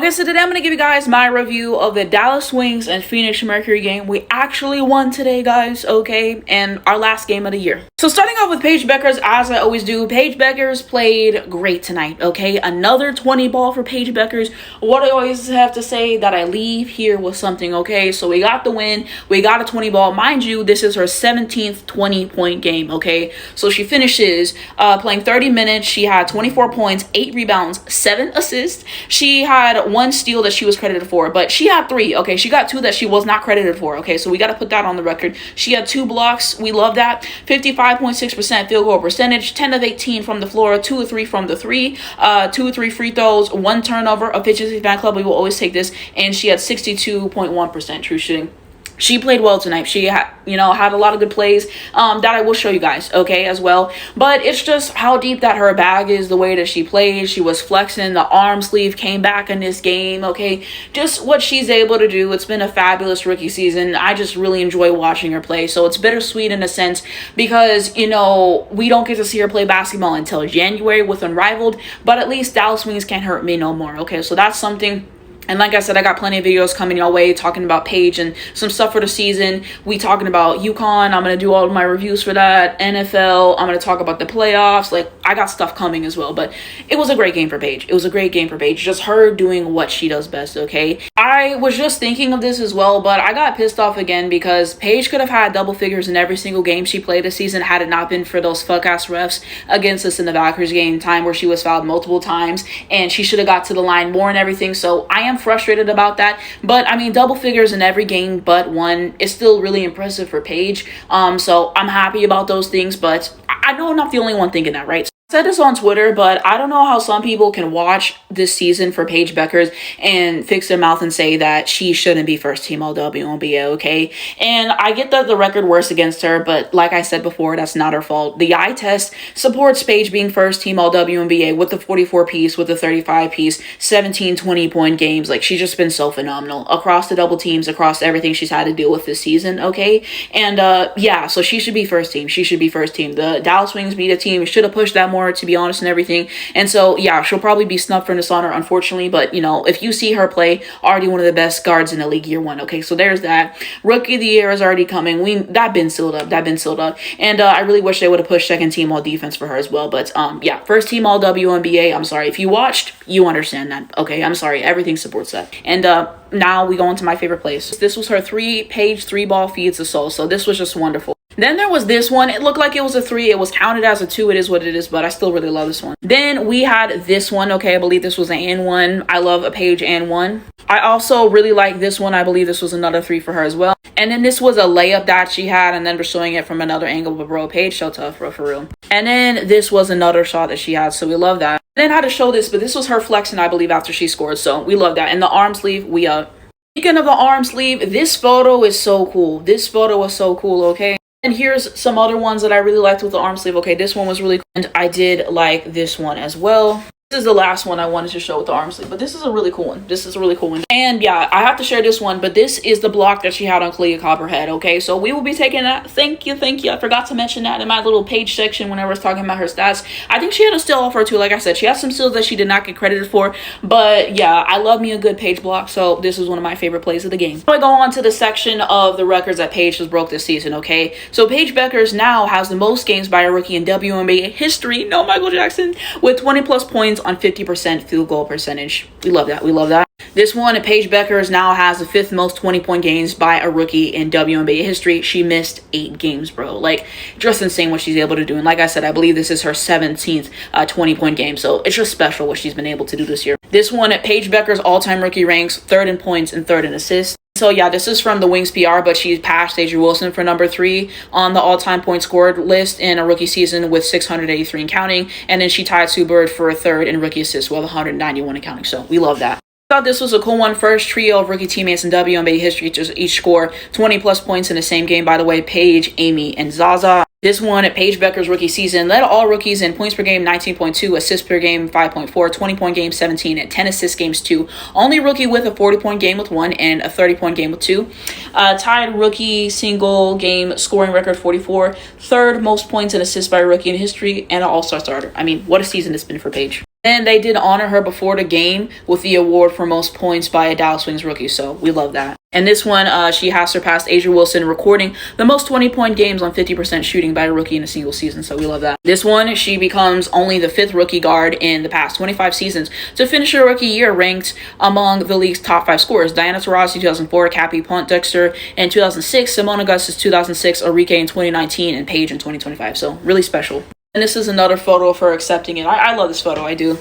Okay, so today I'm going to give you guys my review of the Dallas Wings and Phoenix Mercury game. We actually won today, guys, okay? And our last game of the year. So starting off with Paige Bueckers, as I always do, Paige Bueckers played great tonight, okay? Another 20 ball for Paige Bueckers. What I always have to say that I leave here with something, okay? So we got the win. We got a 20 ball. Mind you, this is her 17th 20-point game, okay? So she finishes playing 30 minutes. She had 24 points, 8 rebounds, 7 assists. She had 1 steal that she was credited for, but she had 3, okay? She got 2 that she was not credited for, okay? So we got to put that on the record. She had 2 blocks. We love that. 55.6% field goal percentage, 10 of 18 from the floor, 2 of 3 from the 3, 2 of 3 free throws, 1 turnover. Efficiency fan club, we will always take this. And she had 62.1% true shooting. She played well tonight. She had, had a lot of good plays that I will show you guys, okay, as well. But it's just how deep that her bag is, the way that she plays. She was flexing. The arm sleeve came back in this game, okay. Just what she's able to do. It's been a fabulous rookie season. I just really enjoy watching her play. So it's bittersweet in a sense because, we don't get to see her play basketball until January with Unrivaled. But at least Dallas Wings can't hurt me no more, okay. So that's something. And like I said, I got plenty of videos coming your way talking about Paige and some stuff for the season. We talking about UConn. I'm going to do all of my reviews for that. NFL. I'm going to talk about the playoffs. Like, I got stuff coming as well. But it was a great game for Paige. It was a great game for Paige. Just her doing what she does best, okay? I was just thinking of this as well, but I got pissed off again because Paige could have had double figures in every single game she played this season had it not been for those fuck-ass refs against us in the Valkyries game time where she was fouled multiple times. And she should have got to the line more and everything. So I am frustrated about that, but I mean, double figures in every game but one is still really impressive for Paige. So I'm happy about those things, but I know I'm not the only one thinking that, right? I said this on Twitter, but I don't know how some people can watch this season for Paige Bueckers and fix their mouth and say that she shouldn't be first team all WNBA, okay? And I get that the record works against her, but like I said before, that's not her fault. The eye test supports Paige being first team all WNBA with the 44 piece, with the 35 piece, 17, 20-point games. Like, she's just been so phenomenal across the double teams, across everything she's had to deal with this season, okay? And yeah, so she should be first team. She should be first team. The Dallas Wings beat a team. We should have pushed that more, to be honest, and everything. And so yeah, she'll probably be snubbed for this honor, unfortunately, but if you see her play, already one of the best guards in the league year 1, okay? So there's that. Rookie of the year is already coming. That been sealed up. And I really wish they would have pushed second team all defense for her as well. But yeah, first team all WNBA. I'm sorry if you watched, you understand that, okay? I'm sorry, everything supports that. And now we go into my favorite place. This was her Paige 3-ball feeds the soul. So this was just wonderful. Then there was this one. It looked like it was a 3. It was counted as a 2. It is what it is, but I still really love this one. Then we had this one. Okay, I believe this was an and 1. I love a Paige and 1. I also really like this one. I believe this was another 3 for her as well. And then this was a layup that she had, and then we're showing it from another angle. But bro, Paige so tough, bro, for real. And then this was another shot that she had, so we love that. I didn't know how to show this, but this was her flexing, I believe, after she scored, so we love that. And the arm sleeve, we up. Speaking of the arm sleeve, this photo is so cool. This photo was so cool, okay? And here's some other ones that I really liked with the arm sleeve. Okay, this one was really cool. And I did like this one as well. This is the last one I wanted to show with the arm sleeve, but this is a really cool one. This is a really cool one. And yeah, I have to share this one, but this is the block that she had on Clea Copperhead, okay? So we will be taking that. Thank you. I forgot to mention that in my little Page section whenever I was talking about her stats. I think she had a steal off her too. Like I said, she has some steals that she did not get credited for, but yeah, I love me a good Page block, so this is one of my favorite plays of the game. So I go on to the section of the records that Paige has broke this season, okay? So Paige Bueckers now has the most games by a rookie in WNBA history, no Michael Jackson, with 20 plus points on 50% field goal percentage. We love that. We love that. This one, Paige Bueckers now has the 5th most 20-point games by a rookie in WNBA history. She missed 8 games, bro. Like, just insane what she's able to do. And like I said, I believe this is her 17th 20-point game. So it's just special what she's been able to do this year. This one, Paige Bueckers all-time rookie ranks 3rd in points and 3rd in assists. So yeah, this is from the Wings PR, but she passed Asia Wilson for number 3 on the all-time points scored list in a rookie season with 683 and counting. And then she tied Sue Bird for 3rd in rookie assists with 191 and counting. So we love that. I thought this was a cool one. First trio of rookie teammates in WNBA history to each score 20 plus points in the same game, by the way, Paige, Amy, and Zaza. This one at Paige Bueckers' rookie season led all rookies in points per game 19.2, assists per game 5.4, 20-point game 17, and 10 assist games 2. Only rookie with a 40-point game with 1 and a 30-point game with 2. Tied rookie single game scoring record 44. 3rd most points and assists by a rookie in history, and an all-star starter. I mean, what a season it's been for Paige. And they did honor her before the game with the award for most points by a Dallas Wings rookie, so we love that. And this one, she has surpassed Asia Wilson, recording the most 20-point games on 50% shooting by a rookie in a single season, so we love that. This one, she becomes only the 5th rookie guard in the past 25 seasons to finish her rookie year ranked among the league's top 5 scorers. Diana Taurasi 2004, Cappie Pontdexter in 2006, Simone Augustus 2006, Enrique in 2019, and Paige in 2025, so really special. And this is another photo of her accepting it. I love this photo, I do.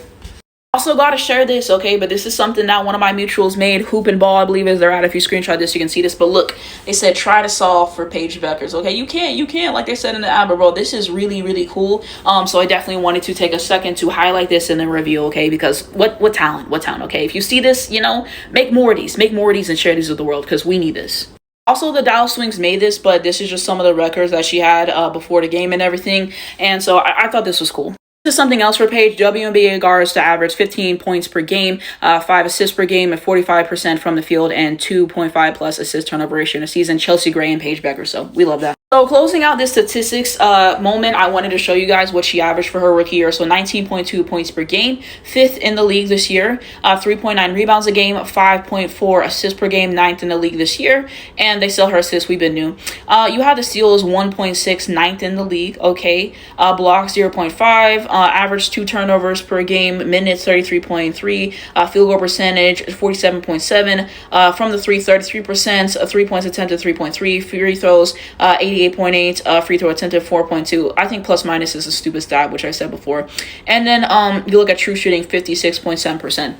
Also gotta share this, okay, but this is something that one of my mutuals made. Hoop and Ball, I believe, is they're at. If you screenshot this, you can see this. But look, they said try to solve for Paige Beckers, okay? You can't, like they said in the ad, but bro, this is really, really cool. So I definitely wanted to take a second to highlight this in the review, okay? Because what talent, okay? If you see this, you know, make more of these and share these with the world, because we need this. Also, the Dallas Wings made this, but this is just some of the records that she had before the game and everything. And so I thought this was cool. This is something else for Paige. WNBA guards to average 15 points per game, 5 assists per game, and 45% from the field, and 2.5 plus assist turnover ratio in a season. Chelsea Gray and Paige Becker. So we love that. So closing out this statistics moment, I wanted to show you guys what she averaged for her rookie year. So 19.2 points per game, 5th in the league this year, 3.9 rebounds a game, 5.4 assists per game, 9th in the league this year. And they sell her assists, we've been new. You have the steals, 1.6, 9th in the league, okay. Blocks, 0.5, average 2 turnovers per game, minutes, 33.3, field goal percentage, 47.7, from the 3, 33%, 3 points attempted, 3.3, free throws, 88.8, free throw attempted 4.2. I think plus minus is a stupid stat, which I said before. And then you look at true shooting, 56.7%.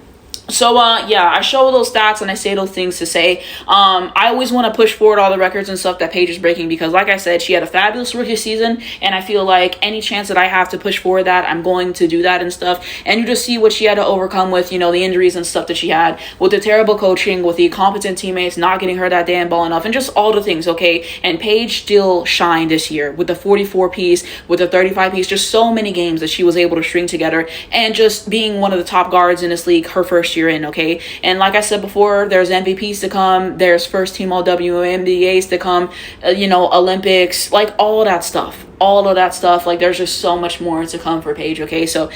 So yeah, I show those stats and I say those things to say I always want to push forward all the records and stuff that Paige is breaking, because like I said, she had a fabulous rookie season, and I feel like any chance that I have to push forward that, I'm going to do that and stuff. And you just see what she had to overcome with, you know, the injuries and stuff that she had, with the terrible coaching, with the competent teammates not getting her that damn ball enough, and just all the things, okay? And Paige still shined this year with the 44 piece, with the 35 piece, just so many games that she was able to string together, and just being one of the top guards in this league her first year in, okay? And like I said before, there's MVPs to come, there's first team all WNBAs to come, you know, Olympics, like all of that stuff, like there's just so much more to come for Paige, okay? So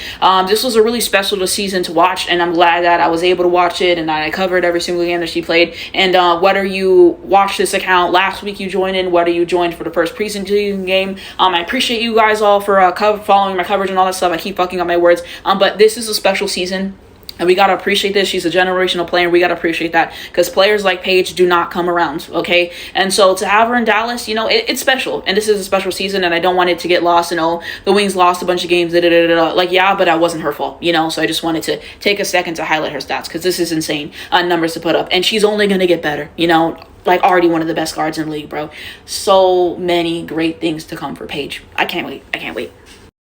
this was a really special season to watch, and I'm glad that I was able to watch it, and I covered every single game that she played. And whether you watched this account last week, you joined in, whether you joined for the first preseason game, I appreciate you guys all for following my coverage and all that stuff. I keep fucking up my words, but this is a special season. And we got to appreciate this. She's a generational player. We got to appreciate that, because players like Paige do not come around, okay? And so to have her in Dallas, you know, it's special. And this is a special season, and I don't want it to get lost. You know, the Wings lost a bunch of games. Like, yeah, but that wasn't her fault, you know? So I just wanted to take a second to highlight her stats, because this is insane numbers to put up. And she's only going to get better, you know? Like, already one of the best guards in the league, bro. So many great things to come for Paige. I can't wait.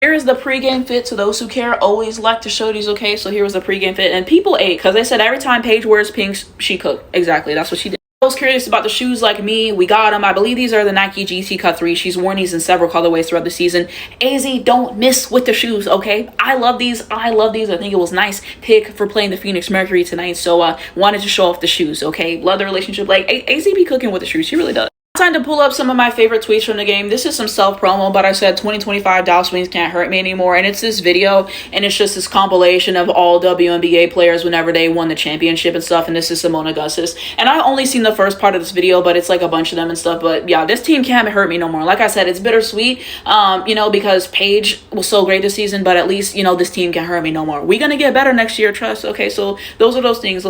Here is the pregame fit. To those who care, always like to show these, okay? So here was the pregame fit, and people ate, because they said every time Paige wears pink, she cooked. Exactly, that's what she did. Those curious about the shoes like me, we got them. I believe these are the Nike GT Cut 3. She's worn these in several colorways throughout the season. AZ, don't miss with the shoes, okay? I love these. I think it was nice pick for playing the Phoenix Mercury tonight, so wanted to show off the shoes, okay? Love the relationship. Like, AZ be cooking with the shoes. She really does. Time to pull up some of my favorite tweets from the game. This is some self-promo, but I said 2025 Dallas Wings can't hurt me anymore, and it's this video, and it's just this compilation of all WNBA players whenever they won the championship and stuff, and this is Simone Augustus. And I only seen the first part of this video, but it's like a bunch of them and stuff. But yeah, this team can't hurt me no more. Like I said, it's bittersweet, you know, because Paige was so great this season, but at least, you know, this team can't hurt me no more. We're gonna get better next year, trust. Okay, so those are those things.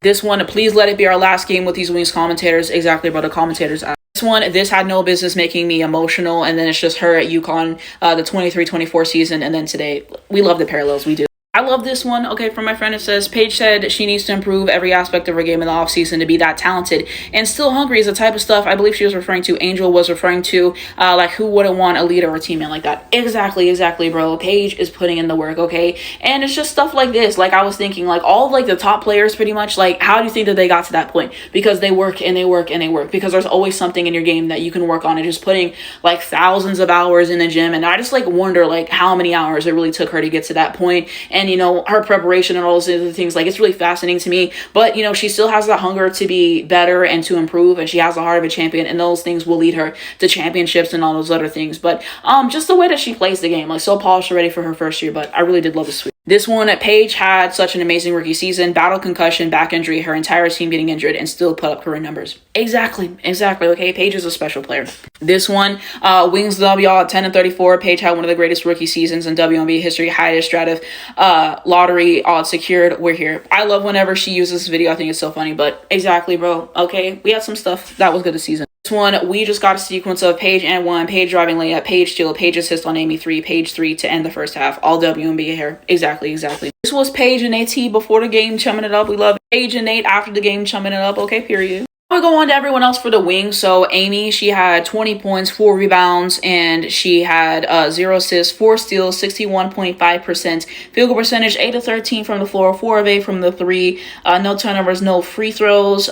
This one, please let it be our last game with these Wings commentators. Exactly, bro, the commentators. This had no business making me emotional, and then it's just her at UConn, the 23-24 season, and then today. We love the parallels, we do. I love this one, okay, from my friend. It says, Paige said she needs to improve every aspect of her game in the offseason to be that talented and still hungry is the type of stuff I believe she was referring to. Angel was referring to, like, who wouldn't want a leader or a teammate like that? Exactly, bro. Paige is putting in the work, okay? And it's just stuff like this. Like, I was thinking, like, all of, like, the top players pretty much, like, how do you think that they got to that point? Because they work and they work and they work. Because there's always something in your game that you can work on, and just putting, like, thousands of hours in the gym. And I just, like, wonder, like, how many hours it really took her to get to that point. And, you know, her preparation and all those other things, like, it's really fascinating to me. But, you know, she still has that hunger to be better and to improve, and she has the heart of a champion, and those things will lead her to championships and all those other things. But just the way that she plays the game, like, so polished already for her first year. But I really did love this tweet. This one, Paige had such an amazing rookie season, battle concussion, back injury, her entire team getting injured, and still put up career numbers. Exactly. Okay, Paige is a special player. This one, Wings W at 10-34. Paige had one of the greatest rookie seasons in WNBA history, highest Strativ lottery odds secured. We're here. I love whenever she uses this video. I think it's so funny, but exactly, bro. Okay, we had some stuff that was good this season. This one, we just got a sequence of Paige and 1, Paige driving layup, Paige steal, Paige assist on Amy 3, Paige 3 to end the first half. All WNBA here. Exactly. This was Paige and AT before the game, chumming it up. We love Paige and Nate after the game, chumming it up. Okay, period. We go on to everyone else for the Wings. So Amy, she had 20 points, 4 rebounds, and she had 0 assists, 4 steals, 61.5% field goal percentage, 8-13 from the floor, 4 of 8 from the 3, no turnovers, no free throws.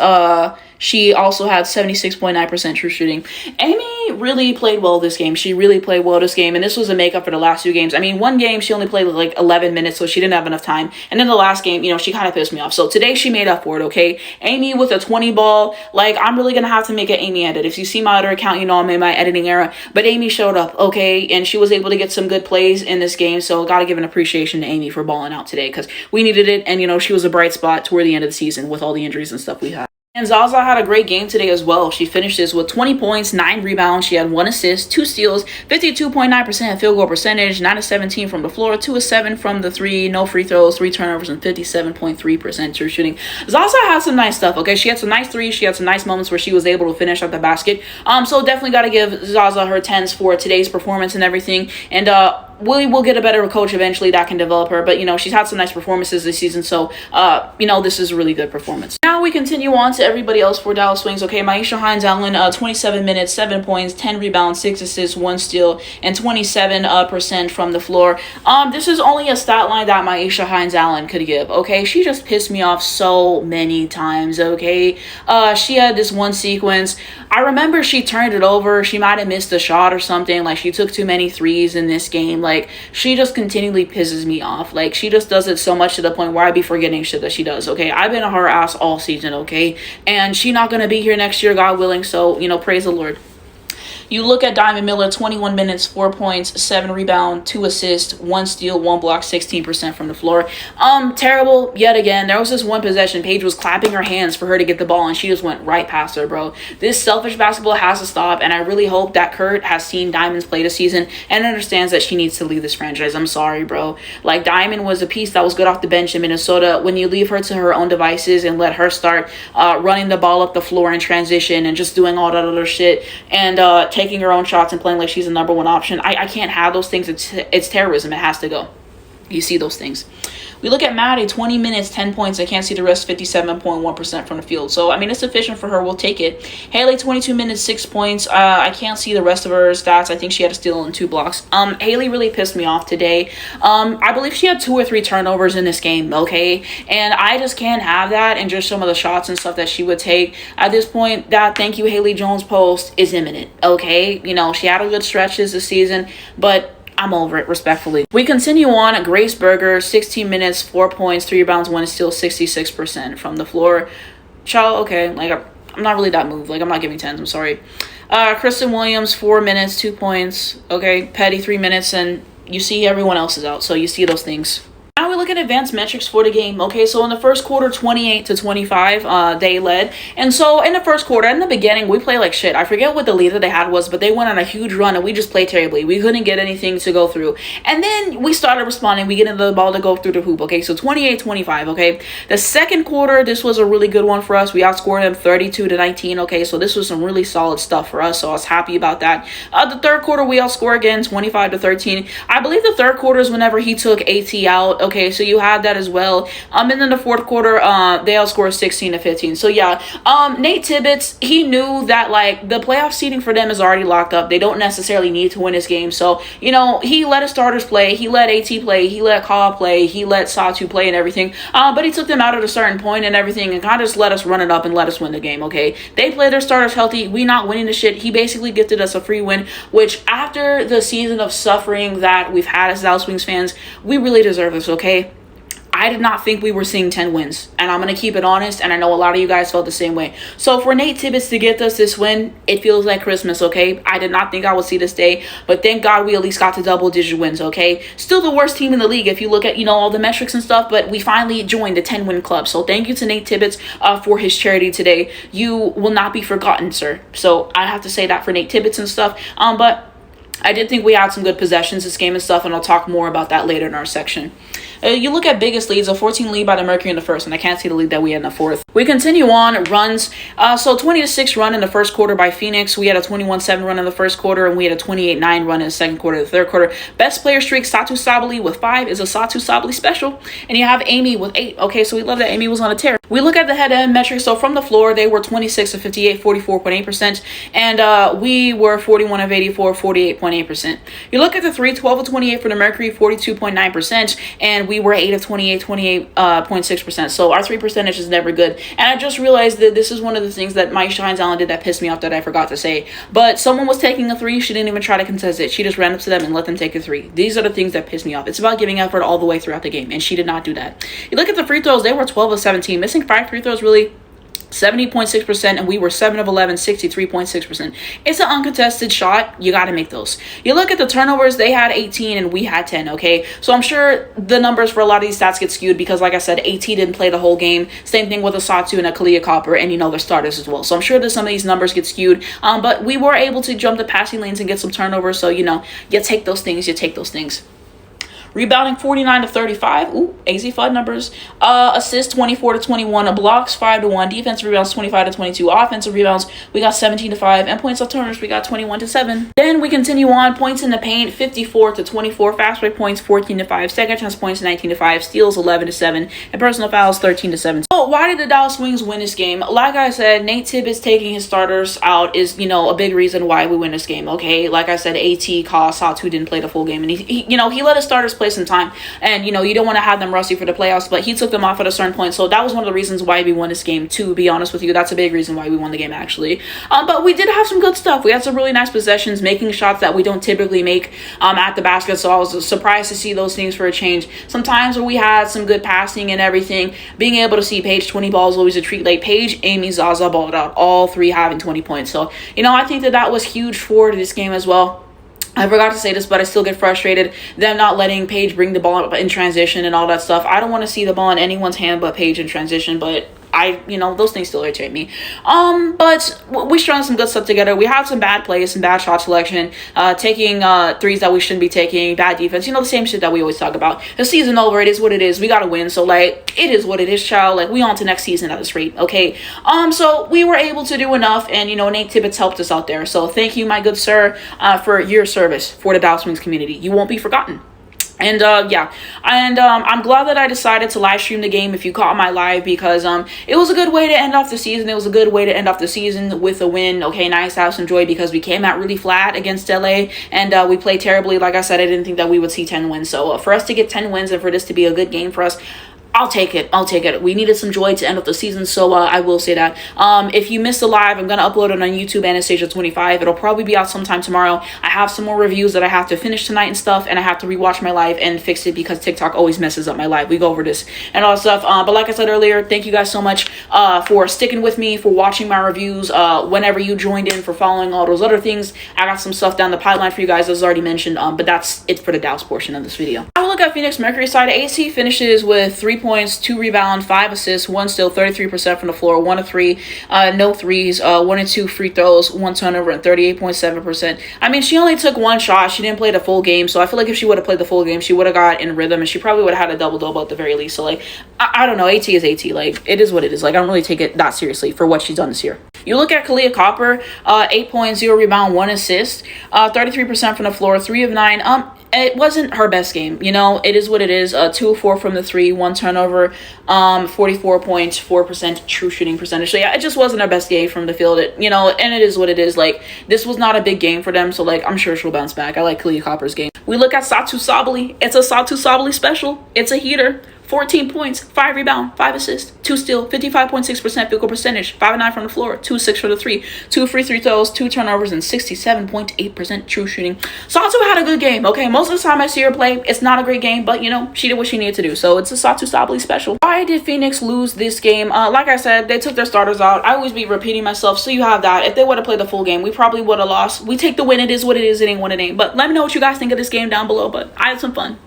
She also had 76.9% true shooting. Amy really played well this game. And this was a makeup for the last 2 games. I mean, one game she only played like 11 minutes, so she didn't have enough time. And then the last game, you know, she kind of pissed me off. So today she made up for it, okay? Amy with a 20 ball. Like, I'm really gonna have to make an Amy edit. If you see my other account, you know I'm in my editing era. But Amy showed up, okay? And she was able to get some good plays in this game. So gotta give an appreciation to Amy for balling out today, because we needed it. And, you know, she was a bright spot toward the end of the season with all the injuries and stuff we had. And Zaza had a great game today as well. She finishes with 20 points, 9 rebounds. She had 1 assist, 2 steals, 52.9% field goal percentage, 9-17 from the floor, 2-7 from the 3, no free throws, 3 turnovers, and 57.3% true shooting. Zaza had some nice stuff, okay? She had some nice threes. She had some nice moments where she was able to finish at the basket. So definitely got to give Zaza her 10s for today's performance and everything. And we will get a better coach eventually that can develop her. But, you know, she's had some nice performances this season. So, you know, this is a really good performance. Now we continue on to everybody else for Dallas Wings. Okay, Myisha Hines-Allen, 27 minutes, 7 points, 10 rebounds, 6 assists, 1 steal, and 27% from the floor. This is only a stat line that Myisha Hines-Allen could give, okay? She just pissed me off so many times, okay? She had this one sequence. I remember she turned it over. She might have missed a shot or something. Like, she took too many threes in this game. Like, she just continually pisses me off. Like, she just does it so much to the point where I be forgetting shit that she does, okay? I've been on her ass all season, okay? And she not gonna be here next year, God willing, so, you know, praise the Lord. You look at Diamond Miller, 21 minutes, 4 points, 7 rebounds, 2 assists, 1 steal, 1 block, 16% from the floor. Terrible yet again. There was this one possession. Paige was clapping her hands for her to get the ball, and she just went right past her, bro. This selfish basketball has to stop, and I really hope that Kurt has seen Diamond's play this season and understands that she needs to leave this franchise. I'm sorry, bro. Like, Diamond was a piece that was good off the bench in Minnesota. When you leave her to her own devices and let her start running the ball up the floor in transition and just doing all that other shit and taking her own shots and playing like she's the number 1 option. I can't have those things. It's terrorism. It has to go. You see those things. We look at Maddie, 20 minutes, 10 points. I can't see the rest, 57.1% from the field. So, I mean, it's sufficient for her. We'll take it. Haley, 22 minutes, 6 points. I can't see the rest of her stats. I think she had a steal and 2 blocks. Haley really pissed me off today. I believe she had 2 or 3 turnovers in this game, okay? And I just can't have that, and just some of the shots and stuff that she would take. At this point, that thank you, Haley Jones post is imminent, okay? You know, she had a good stretch this season, but I'm over it, respectfully. We continue on. Grace Berger, 16 minutes, 4 points, 3 rebounds, 1 steal, 66% from the floor. Child, okay, like, I'm not really that moved. Like, I'm not giving 10s, I'm sorry. Kristen Williams, 4 minutes, 2 points. Okay, Petty, 3 minutes, and you see everyone else is out, so you see those things. Now we look at advanced metrics for the game. Okay, so in the first quarter, 28-25, they led. And so in the first quarter, in the beginning, we played like shit. I forget what the lead that they had was, but they went on a huge run and we just played terribly. We couldn't get anything to go through. And then we started responding. We get into the ball to go through the hoop. Okay, so 28-25. Okay, the second quarter, this was a really good one for us. We outscored them 32-19. Okay, so this was some really solid stuff for us. So I was happy about that. The third quarter, we outscored again, 25-13. I believe the third quarter is whenever he took AT out. Okay, so you had that as well. And then the fourth quarter, they outscored 16-15. So yeah, Nate Tibbetts, he knew that like the playoff seeding for them is already locked up. They don't necessarily need to win this game. So, you know, he let his starters play. He let AT play. He let Kaw play. He let Satu play and everything. But he took them out at a certain point and everything and kind of just let us run it up and let us win the game, okay? They play their starters healthy. We not winning the shit. He basically gifted us a free win, which after the season of suffering that we've had as Dallas Wings fans, we really deserve this, okay? I did not think we were seeing 10 wins. And I'm going to keep it honest, and I know a lot of you guys felt the same way. So for Nate Tibbetts to get us this win, it feels like Christmas, okay? I did not think I would see this day, but thank God we at least got to double-digit wins, okay? Still the worst team in the league if you look at, all the metrics and stuff, but we finally joined the 10-win club. So thank you to Nate Tibbetts for his charity today. You will not be forgotten, sir. So I have to say that for Nate Tibbetts and stuff. But I did think we had some good possessions this game and stuff, and I'll talk more about that later in our section. You look at biggest leads, a 14 lead by the Mercury in the first, and I can't see the lead that we had in the fourth. We continue on runs. So 20-6 run in the first quarter by Phoenix. We had a 21-7 run in the first quarter, and we had a 28-9 run in the second quarter. The third quarter, best player streak, Satu Sabali with 5 is a Satu Sabali special, and you have Amy with 8. Okay, so we love that Amy was on a tear. We look at the head-to-head metrics. So from the floor, they were 26 of 58, 44.8%, and we were 41 of 84, 48.8%. You look at the 3, 12 of 28 for the Mercury, 42.9%, and we were 8 of 28, 28.6%. So our 3 percentage is never good. And I just realized that this is one of the things that Mike Shines Allen did that pissed me off that I forgot to say. But someone was taking a 3. She didn't even try to contest it. She just ran up to them and let them take a 3. These are the things that piss me off. It's about giving effort all the way throughout the game, and she did not do that. You look at the free throws, they were 12 of 17. Missing 5 free throws really 70.6%, and we were 7 of 11, 63.6%. It's an uncontested shot. You got to make those. You look at the turnovers, they had 18 and we had 10, okay? So I'm sure the numbers for a lot of these stats get skewed because, like I said, AT didn't play the whole game. Same thing with a Satu and a Kalia Copper, and their starters as well. So I'm sure that some of these numbers get skewed, but we were able to jump the passing lanes and get some turnovers. So, you take those things, Rebounding 49 to 35. Ooh, AZ FUD numbers. Assists 24 to 21. Blocks 5 to 1. Defensive rebounds 25 to 22. Offensive rebounds we got 17 to 5. And points off turnovers we got 21 to 7. Then we continue on. Points in the paint 54 to 24. Fast break points 14 to 5. Second chance points 19 to 5. Steals 11 to 7. And personal fouls 13 to 7. So why did the Dallas Wings win this game? Like I said, Nate Tibbetts taking his starters out is a big reason why we win this game. Okay, like I said, AT, Koss, Satu didn't play the full game, and he let his starters play some time, and you don't want to have them rusty for the playoffs, but he took them off at a certain point. So that was one of the reasons why we won this game, to be honest with you. That's a big reason why we won the game, actually. But we did have some good stuff. We had some really nice possessions, making shots that we don't typically make at the basket, so I was surprised to see those things for a change. Sometimes where we had some good passing and everything, being able to see Paige 20 balls always a treat. Like Paige, Amy, Zaza balled out, all 3 having 20 points. So I think that was huge for this game as well. I forgot to say this, but I still get frustrated. Them not letting Paige bring the ball up in transition and all that stuff. I don't want to see the ball in anyone's hand but Paige in transition, but those things still irritate me. But we strung some good stuff together. We had some bad plays, some bad shot selection, taking threes that we shouldn't be taking, bad defense. The same shit that we always talk about. The season over, it is what it is. We gotta win. So it is what it is, child. We on to next season at this rate, okay? So we were able to do enough, and Nate Tibbetts helped us out there. So thank you, my good sir, for your service for the Dallas Wings community. You won't be forgotten. And I'm glad that I decided to live stream the game if you caught my live, because it was a good way to end off the season. It was a good way to end off the season with a win. Okay, nice to have some joy because we came out really flat against LA, and we played terribly. Like I said, I didn't think that we would see 10 wins. So for us to get 10 wins and for this to be a good game for us, I'll take it. We needed some joy to end up the season, so I will say that. If you missed the live, I'm going to upload it on YouTube, Anastasia 25. It'll probably be out sometime tomorrow. I have some more reviews that I have to finish tonight and stuff, and I have to rewatch my live and fix it because TikTok always messes up my live. We go over this and all that stuff. But like I said earlier, thank you guys so much for sticking with me, for watching my reviews, whenever you joined in, for following all those other things. I got some stuff down the pipeline for you guys, as already mentioned, but that's it for the Dallas portion of this video. I will look at Phoenix Mercury side. AC finishes with 3 points, 2 rebounds, 5 assists, 1 steal, 33% from the floor, 1 of 3, no threes, 1 and 2 free throws, 1 turnover, and 38.7%. I mean, she only took 1 shot. She didn't play the full game, so I feel like if she would have played the full game, she would have got in rhythm, and she probably would have had a double-double at the very least. So, I don't know. AT is AT. It is what it is. I don't really take it that seriously for what she's done this year. You look at Kalia Copper, 8.0 rebound, 1 assist, 33% from the floor, 3 of 9. It wasn't her best game, it is what it is. 2 of 4 from the 3, 1 turnover, 44.4% true shooting percentage. So yeah, it just wasn't her best game from the field. And it is what it is. This was not a big game for them, so I'm sure she'll bounce back. I like Kalia Copper's game. We look at Satu Sabali. It's a Satu Sabali special. It's a heater. 14 points, 5 rebound, 5 assists, 2 steal, 55.6% field goal percentage, 5 and 9 from the floor, 2 6 for the 3, 2 free throws, 2 turnovers, and 67.8% true shooting. Satu had a good game, okay? Most of the time I see her play, it's not a great game, but you know, she did what she needed to do. So it's a Satu Sabally special. Why did Phoenix lose this game? Like I said, they took their starters out. I always be repeating myself, so you have that. If they would have played the full game, we probably would have lost. We take the win. It is what it is. It ain't what it ain't. But let me know what you guys think of this game down below. But I had some fun.